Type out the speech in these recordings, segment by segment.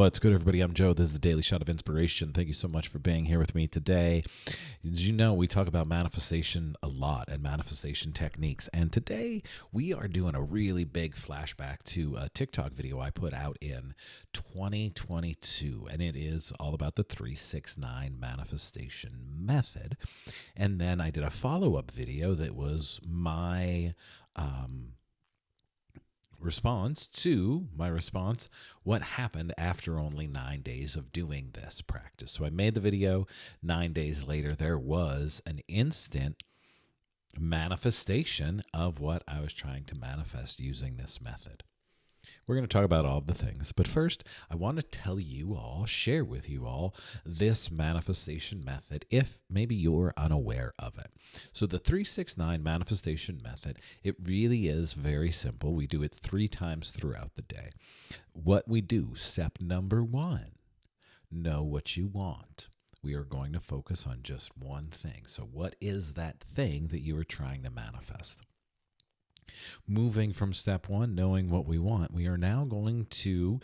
What's good, everybody? I'm Joe. This is the Daily Shot of Inspiration. Thank you so much for being here with me today. As you know, we talk about manifestation a lot and manifestation techniques. And today we are doing a really big flashback to a TikTok video I put out in 2022. And it is all about the 369 manifestation method. And then I did a follow-up video that was my response to my response, what happened after only 9 days of doing this practice. So I made the video. 9 days later, there was an instant manifestation of what I was trying to manifest using this method. We're going to talk about all the things, but first, I want to tell you all, share with you all this manifestation method if maybe you're unaware of it. So the 369 manifestation method, it really is very simple. We do it 3 times throughout the day. What we do, step number 1, know what you want. We are going to focus on just one thing. So what is that thing that you are trying to manifest? Moving from step 1, knowing what we want, we are now going to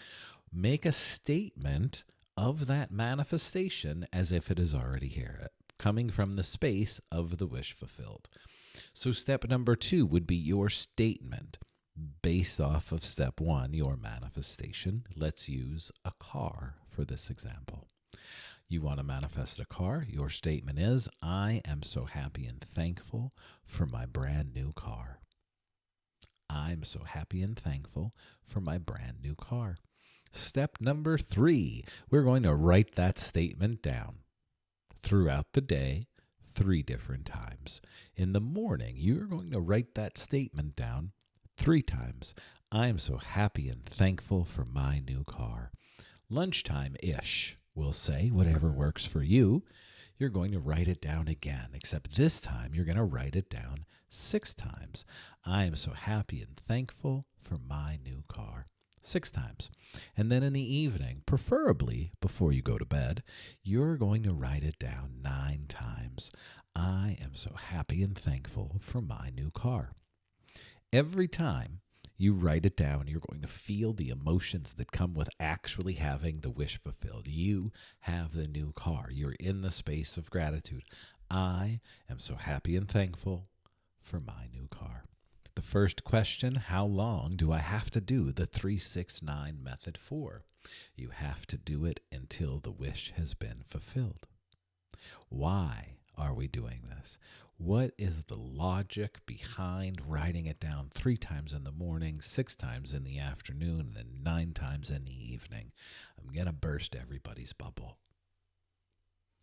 make a statement of that manifestation as if it is already here, coming from the space of the wish fulfilled. So step number 2 would be your statement based off of step 1, your manifestation. Let's use a car for this example. You want to manifest a car. Your statement is, I am so happy and thankful for my brand new car. I'm so happy and thankful for my brand new car. Step number 3, we're going to write that statement down throughout the day 3 different times. In the morning, you're going to write that statement down 3 times. I'm so happy and thankful for my new car. Lunchtime-ish, we'll say, whatever works for you. You're going to write it down again, except this time you're going to write it down 6 times. I am so happy and thankful for my new car. 6 times. And then in the evening, preferably before you go to bed, you're going to write it down 9 times. I am so happy and thankful for my new car. Every time you write it down, you're going to feel the emotions that come with actually having the wish fulfilled. You have the new car. You're in the space of gratitude. I am so happy and thankful for my new car. The first question, how long do I have to do the 369 method for? You have to do it until the wish has been fulfilled. Why are we doing this? What is the logic behind writing it down 3 times in the morning, 6 times in the afternoon, and 9 times in the evening? I'm going to burst everybody's bubble.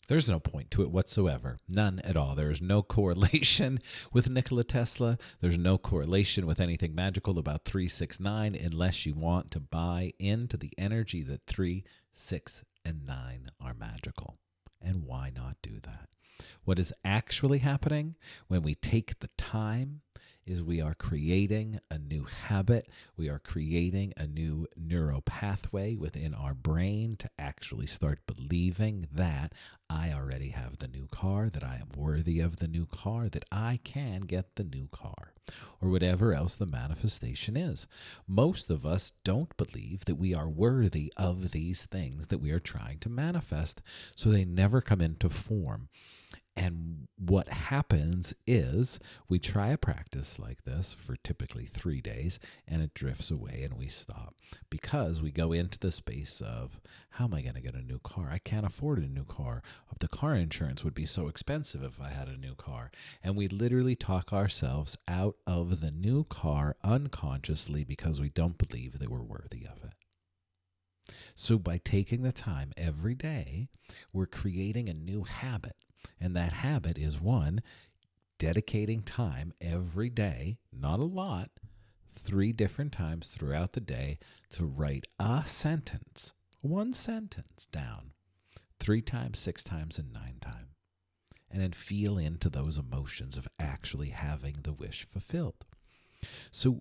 There's no point to it whatsoever. None at all. There is no correlation with Nikola Tesla. There's no correlation with anything magical about 369 unless you want to buy into the energy that 3, 6, and 9 are magical. And why not do that? What is actually happening when we take the time is we are creating a new habit. We are creating a new neural pathway within our brain to actually start believing that I already have the new car, that I am worthy of the new car, that I can get the new car, or whatever else the manifestation is. Most of us don't believe that we are worthy of these things that we are trying to manifest, so they never come into form. And what happens is we try a practice like this for typically 3 days, and it drifts away and we stop because we go into the space of, how am I going to get a new car? I can't afford a new car. The car insurance would be so expensive if I had a new car. And we literally talk ourselves out of the new car unconsciously because we don't believe that we're worthy of it. So by taking the time every day, we're creating a new habit. And that habit is 1, dedicating time every day, not a lot, 3 different times throughout the day to write a sentence, 1 sentence down 3 times, 6 times, and 9 times. And then feel into those emotions of actually having the wish fulfilled. So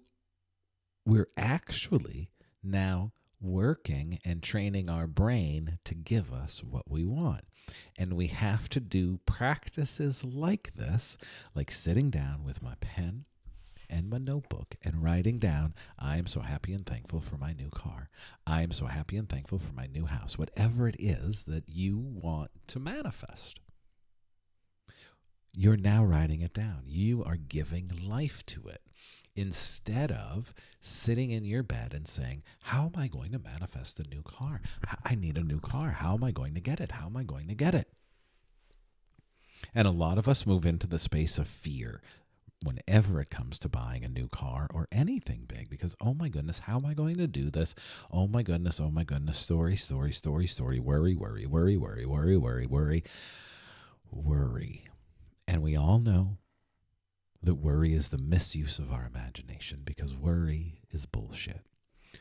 we're actually now working and training our brain to give us what we want. And we have to do practices like this, like sitting down with my pen and my notebook and writing down, I am so happy and thankful for my new car. I am so happy and thankful for my new house. Whatever it is that you want to manifest, you're now writing it down. You are giving life to it. Instead of sitting in your bed and saying, how am I going to manifest a new car? I need a new car. How am I going to get it? How am I going to get it? And a lot of us move into the space of fear whenever it comes to buying a new car or anything big, because, oh my goodness, how am I going to do this? Oh my goodness, story, worry, worry. And we all know that worry is the misuse of our imagination, because worry is bullshit.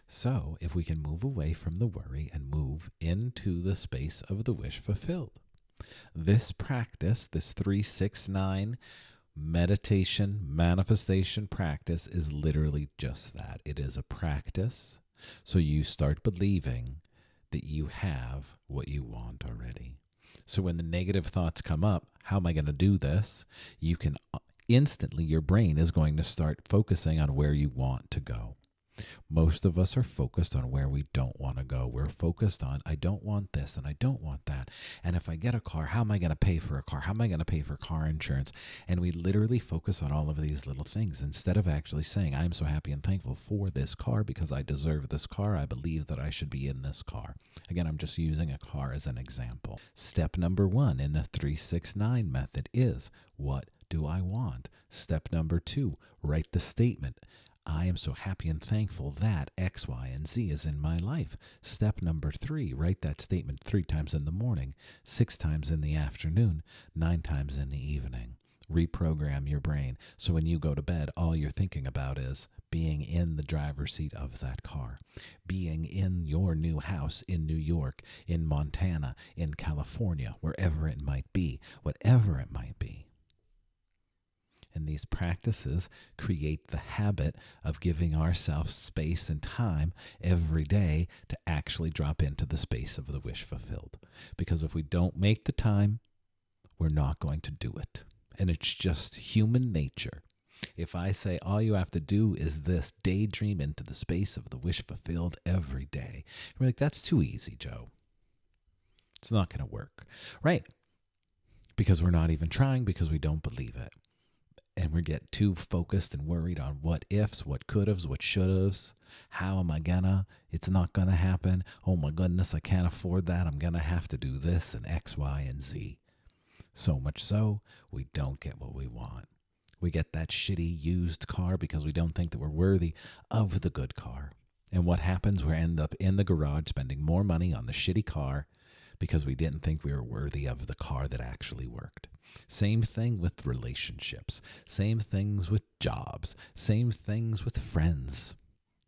So if we can move away from the worry and move into the space of the wish fulfilled, this practice, this 369 meditation manifestation practice, is literally just that. It is a practice. So you start believing that you have what you want already. So when the negative thoughts come up, how am I going to do this? You can instantly, your brain is going to start focusing on where you want to go. Most of us are focused on where we don't want to go. We're focused on, I don't want this and I don't want that. And if I get a car, how am I going to pay for a car? How am I going to pay for car insurance? And we literally focus on all of these little things instead of actually saying, I'm so happy and thankful for this car because I deserve this car. I believe that I should be in this car. Again, I'm just using a car as an example. Step number 1 in the 369 method is, what do I want? Step number 2, write the statement. I am so happy and thankful that X, Y, and Z is in my life. Step number 3, write that statement 3 times in the morning, 6 times in the afternoon, 9 times in the evening. Reprogram your brain so when you go to bed, all you're thinking about is being in the driver's seat of that car, being in your new house in New York, in Montana, in California, wherever it might be, whatever it might be. And these practices create the habit of giving ourselves space and time every day to actually drop into the space of the wish fulfilled. Because if we don't make the time, we're not going to do it. And it's just human nature. If I say all you have to do is this, daydream into the space of the wish fulfilled every day, we're like, that's too easy, Joe. It's not going to work, right? Because we're not even trying, because we don't believe it. And we get too focused and worried on what ifs, what could haves, what should haves. How am I gonna? It's not gonna happen. Oh my goodness, I can't afford that. I'm gonna have to do this and X, Y, and Z. So much so, we don't get what we want. We get that shitty used car because we don't think that we're worthy of the good car. And what happens? We end up in the garage spending more money on the shitty car because we didn't think we were worthy of the car that actually worked. Same thing with relationships, same things with jobs, same things with friends.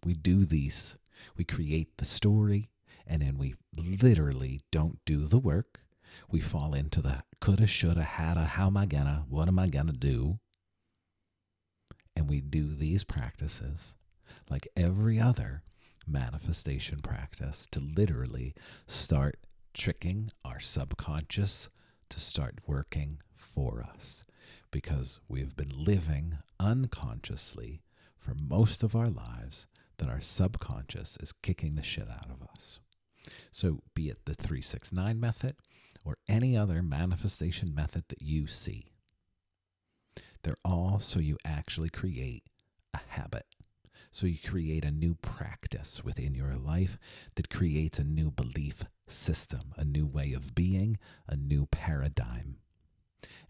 We do these. We create the story, and then we literally don't do the work. We fall into the coulda, shoulda, hadda, how am I gonna, what am I gonna do? And we do these practices like every other manifestation practice to literally start tricking our subconscious to start working for us, because we've been living unconsciously for most of our lives that our subconscious is kicking the shit out of us. So be it the 369 method or any other manifestation method that you see, they're all so you actually create a habit. So you create a new practice within your life that creates a new belief system, a new way of being, a new paradigm.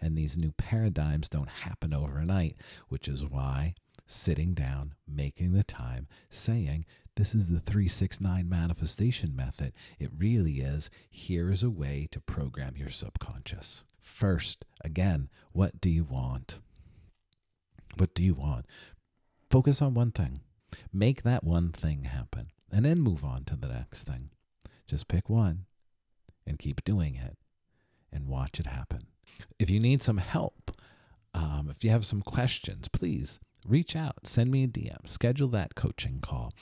And these new paradigms don't happen overnight, which is why sitting down, making the time, saying, this is the 369 manifestation method. It really is. Here is a way to program your subconscious. First, again, what do you want? What do you want? Focus on one thing. Make that one thing happen, and then move on to the next thing. Just pick one and keep doing it and watch it happen. If you need some help, if you have some questions, please reach out, send me a DM, schedule that coaching call.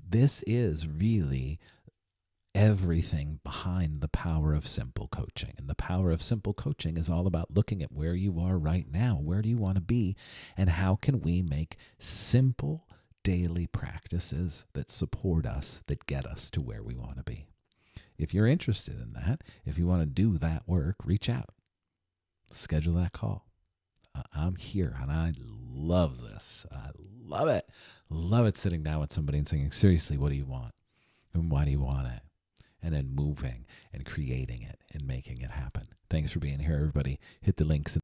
This is really everything behind the power of simple coaching. And the power of simple coaching is all about looking at where you are right now. Where do you want to be? And how can we make simple daily practices that support us, that get us to where we want to be? If you're interested in that, if you want to do that work, reach out. Schedule that call. I'm here and I love this. I love it. Love it sitting down with somebody and saying, seriously, what do you want? And why do you want it? And then moving and creating it and making it happen. Thanks for being here, everybody. Hit the links